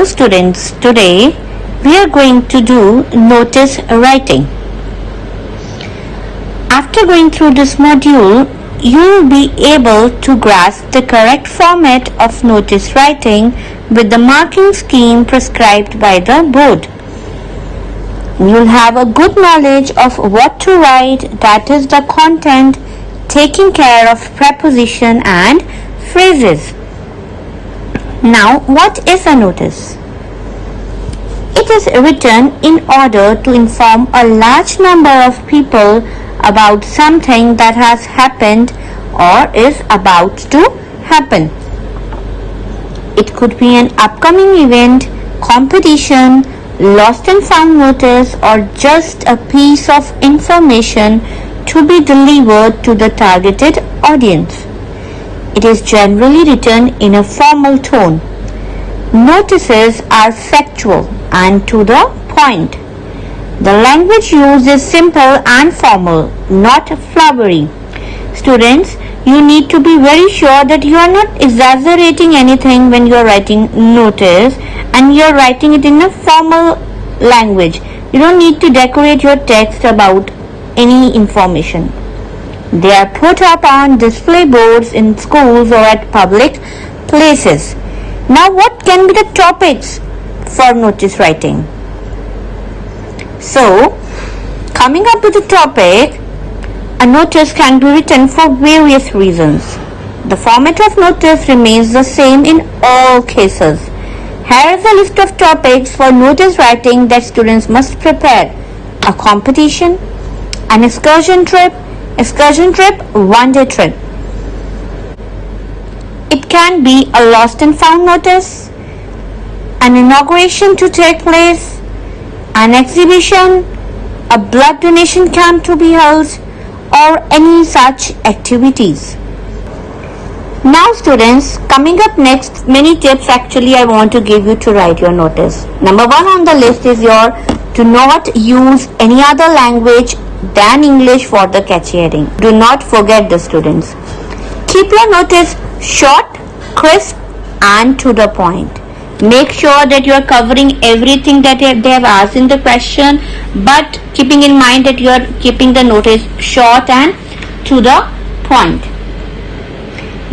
Students, today we are going to do notice writing. After going through this module, you will be able to grasp the correct format of notice writing with the marking scheme prescribed by the board. You will have a good knowledge of what to write, that is the content, taking care of preposition and phrases. Now, what is a notice? It is written in order to inform a large number of people about something that has happened or is about to happen. It could be an upcoming event, competition, lost and found notice, or just a piece of information to be delivered to the targeted audience. It is generally written in a formal tone. Notices are factual and to the point. The language used is simple and formal, not flowery. Students, you need to be very sure that you are not exaggerating anything when you are writing notice and you are writing it in a formal language. You don't need to decorate your text about any information. They are put up on display boards in schools or at public places. Now, what can be the topics for notice writing? So, coming up with a topic, a notice can be written for various reasons. The format of notice remains the same in all cases. Here is a list of topics for notice writing that students must prepare. A competition, an excursion trip, one-day trip. It can be a lost and found notice, an inauguration to take place, an exhibition, a blood donation camp to be held, or any such activities. Now students, coming up next, many tips actually I want to give you to write your notice. Number 1 on the list is your do not use any other language than English for the catchy heading. Do not forget this, students. Keep your notice short, crisp and to the point. Make sure that you are covering everything that they have asked in the question, but keeping in mind that you are keeping the notice short and to the point.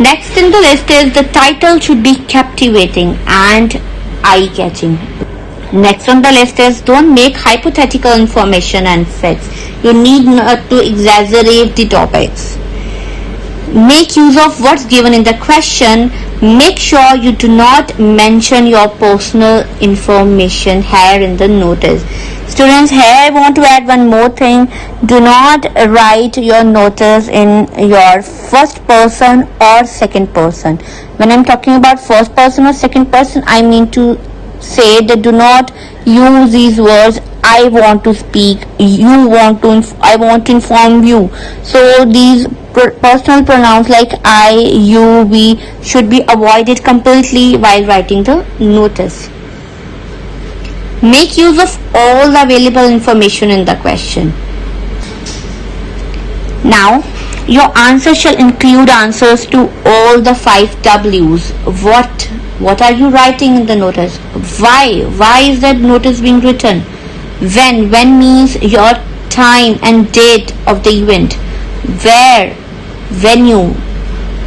Next in the list is the title should be captivating and eye-catching. Next on the list is don't make hypothetical information and facts. You need not to exaggerate the topics. Make use of what's given in the question. Make sure you do not mention your personal information here in the notice. Students, here I want to add one more thing. Do not write your notice in your first person or second person. When I'm talking about first person or second person, I mean to say that do not use these words. I want to speak, you want to, I want to inform you. So these personal pronouns like I, you, we should be avoided completely while writing the notice. Make use of all the available information in the question. Now, your answer shall include answers to all the 5 W's. What are you writing in the notice? Why is that notice being written? When means your time and date of the event. Where, venue,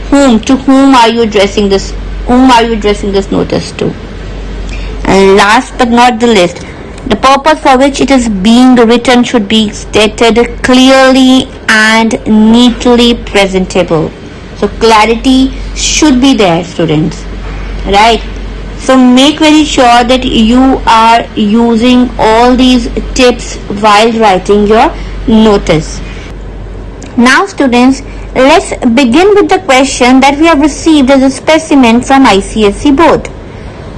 whom, to whom are you addressing this? Whom are you addressing this notice to? And last but not the least, the purpose for which it is being written should be stated clearly and neatly presentable. So clarity should be there, students, right? So make very sure that you are using all these tips while writing your notice. Now students, let's begin with the question that we have received as a specimen from ICSE board.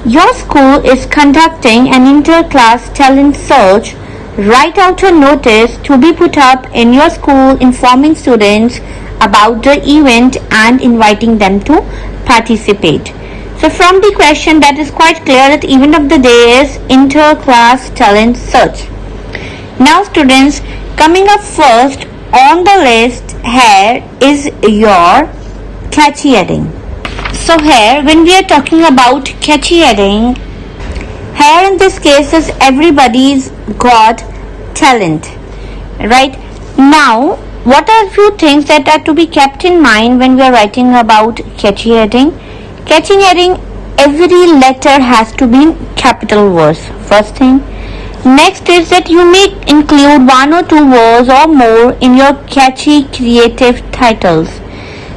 Your school is conducting an inter-class talent search. Write out a notice to be put up in your school informing students about the event and inviting them to participate. So from the question, that is quite clear that event of the day is inter-class talent search. Now students, coming up first on the list here is your catchy heading. So here when we are talking about catchy heading, Here in this case is everybody's got talent, right? Now, what are few things that are to be kept in mind when we are writing about catchy heading? Catchy heading, every letter has to be in capital words. First thing. Next is that you may include one or two words or more in your catchy creative titles.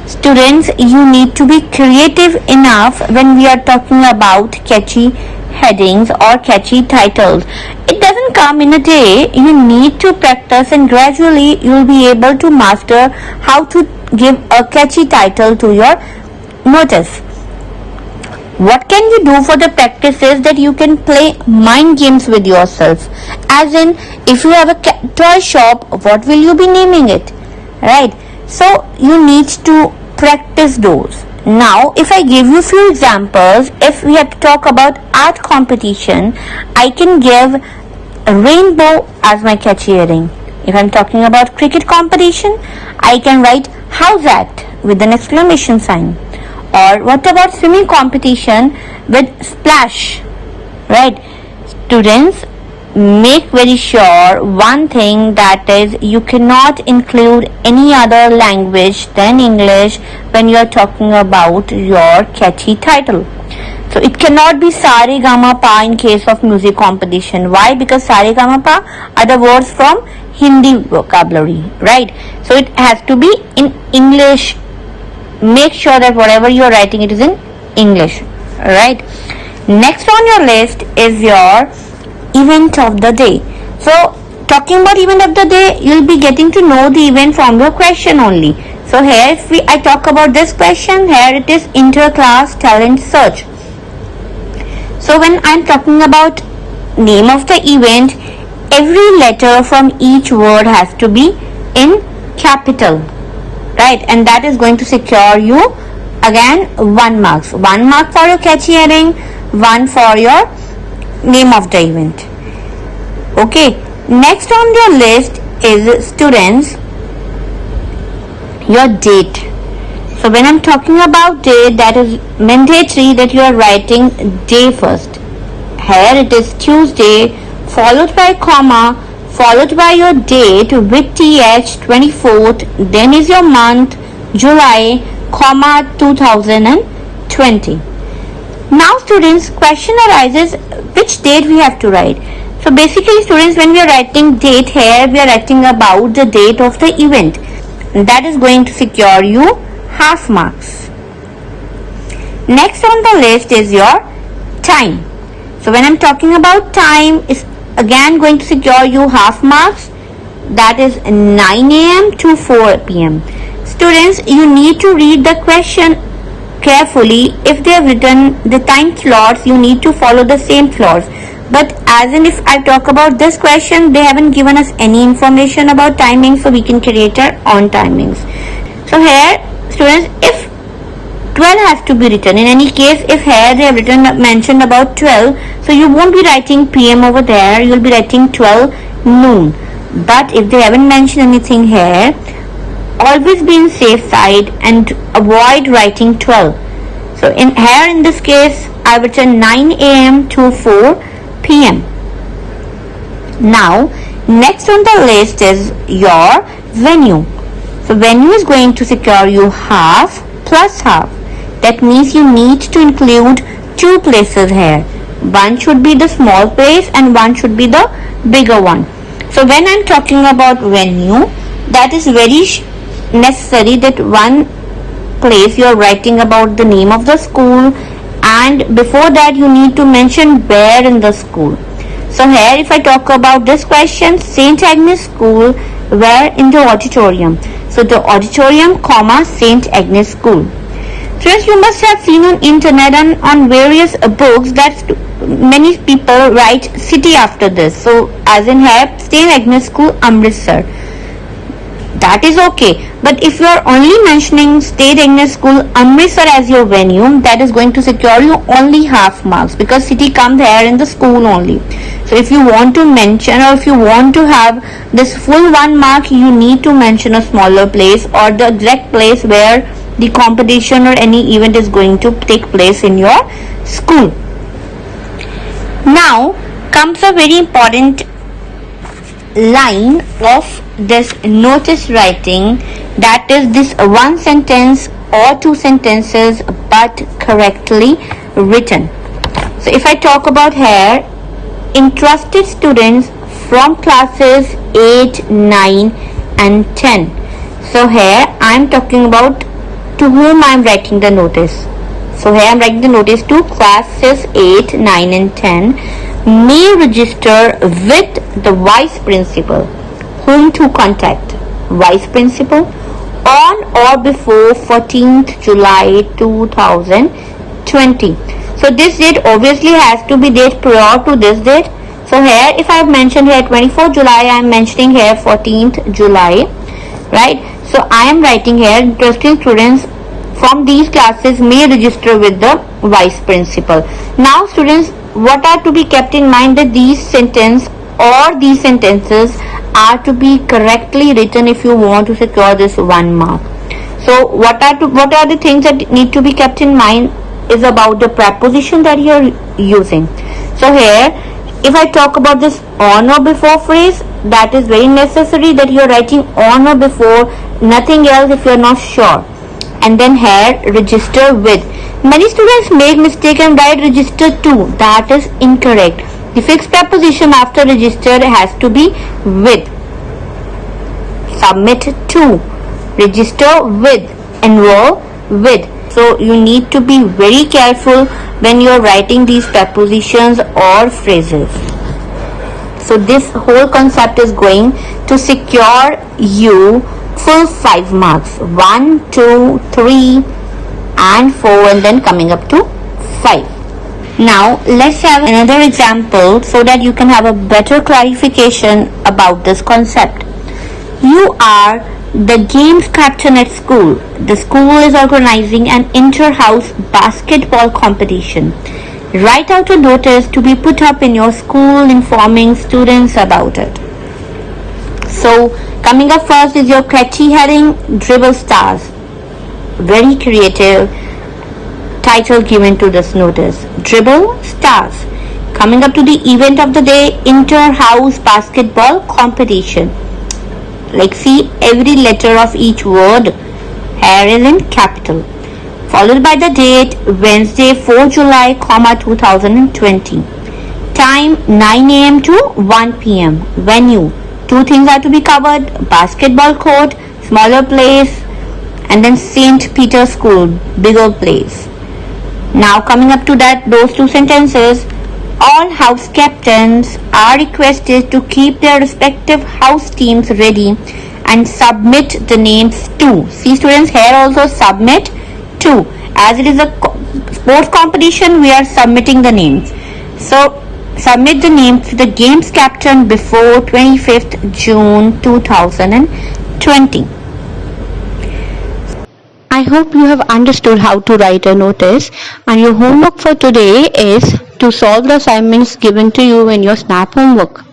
Students, you need to be creative enough when we are talking about catchy headings or catchy titles. It doesn't come in a day. You need to practice, and gradually you will be able to master how to give a catchy title to your notice. What can you do for the practice is that you can play mind games with yourself. As in, if you have a toy shop, what will you be naming it? Right? So, you need to practice those. Now, if I give you few examples, if we have to talk about art competition, I can give a rainbow as my catchy heading. If I'm talking about cricket competition, I can write how's that with an exclamation sign. Or what about swimming competition with splash, right? Students, make very sure one thing, that is you cannot include any other language than English when you are talking about your catchy title. So it cannot be sa re ga ma pa in case of music competition. Why? Because sa re ga ma pa are the words from Hindi vocabulary, right? So it has to be in English. Make sure that whatever you are writing, it is in English, right? Next on your list is your event of the day. So talking about event of the day, you'll be getting to know the event from your question only. So here if I talk about this question, here it is inter-class talent search. So when I'm talking about name of the event, every letter from each word has to be in capital, right? And that is going to secure you again 1 mark. 1 mark for your catchy heading, 1 for your name of the event. Okay, next on your list is students, your date. So when I'm talking about date, that is mandatory that you are writing day first. Here it is Tuesday followed by comma followed by your date with th 24th, then is your month July, comma 2020. Now students, question arises which date we have to write. So basically students, when we are writing date here, we are writing about the date of the event. That is going to secure you half marks. Next on the list is your time. So when I'm talking about time, is again going to secure you half marks. That is 9 a.m. to 4 p.m. Students, you need to read the question carefully. If they have written the time slots, you need to follow the same slots. But as in if I talk about this question, they haven't given us any information about timing, so we can create our own timings. So here students, if 12 has to be written, in any case if here they have written mentioned about 12, so you won't be writing PM over there, you'll be writing 12 noon. But if they haven't mentioned anything here, always be in safe side and avoid writing 12. So in here in this case I've written 9 a.m. to 4 p.m. Now next on the list is your venue. So venue is going to secure you half plus half. That means you need to include two places here. One should be the small place and one should be the bigger one. So when I'm talking about venue, that is very necessary that one place you are writing about the name of the school, and before that you need to mention where in the school. So here if I talk about this question, St. Agnes School, where in the auditorium. So the auditorium, comma St. Agnes School. Friends, you must have seen on internet and on various books that many people write city after this. So as in here, St. Agnes School, Amritsar. That is okay. But if you are only mentioning St. Agnes School, Amritsar as your venue, that is going to secure you only half marks, because city comes here in the school only. So if you want to mention, or if you want to have this full 1 mark, you need to mention a smaller place or the exact place where the competition or any event is going to take place in your school. Now comes a very important line of this notice writing, that is this one sentence or two sentences but correctly written. So if I talk about here, interested students from classes 8, 9 and 10. So here I am talking about to whom I am writing the notice. So here I am writing the notice to classes 8, 9 and 10 may register with the vice principal. Whom to contact? Vice principal on or before 14th July 2020. So this date obviously has to be date prior to this date. So here if I have mentioned here 24 July, I am mentioning here 14th July, right? So I am writing here interested students from these classes may register with the vice principal. Now students, what are to be kept in mind, that these sentence or these sentences are to be correctly written if you want to secure this 1 mark. So what are the things that need to be kept in mind is about the preposition that you are using. So here if I talk about this on or before phrase, that is very necessary that you are writing on or before, nothing else if you are not sure. And then here register with. Many students make mistake and write register to. That is incorrect. The fixed preposition after register has to be with. Submit to, register with, enroll with. So you need to be very careful when you are writing these prepositions or phrases. So this whole concept is going to secure you full 5 marks, 1, 2, 3 and 4, and then coming up to 5. Now let's have another example so that you can have a better clarification about this concept. You are the games captain at school. The school is organizing an inter-house basketball competition. Write out a notice to be put up in your school informing students about it. So coming up first is your catchy heading, Dribble Stars. Very creative title given to this notice, Dribble Stars. Coming up to the event of the day, inter-house basketball competition. Like see, every letter of each word here is in capital. Followed by the date, Wednesday 4 July, 2020. Time 9 a.m. to 1 p.m. Venue, 2 things are to be covered: basketball court, smaller place, and then St. Peter's School, bigger place. Now coming up to that, those 2 sentences, all house captains are requested to keep their respective house teams ready and submit the names to. See students, here also submit to. As it is a sports competition, we are submitting the names. So submit the names to the games captain before 25th June 2020. I hope you have understood how to write a notice, and your homework for today is to solve the assignments given to you in your SNAP homework.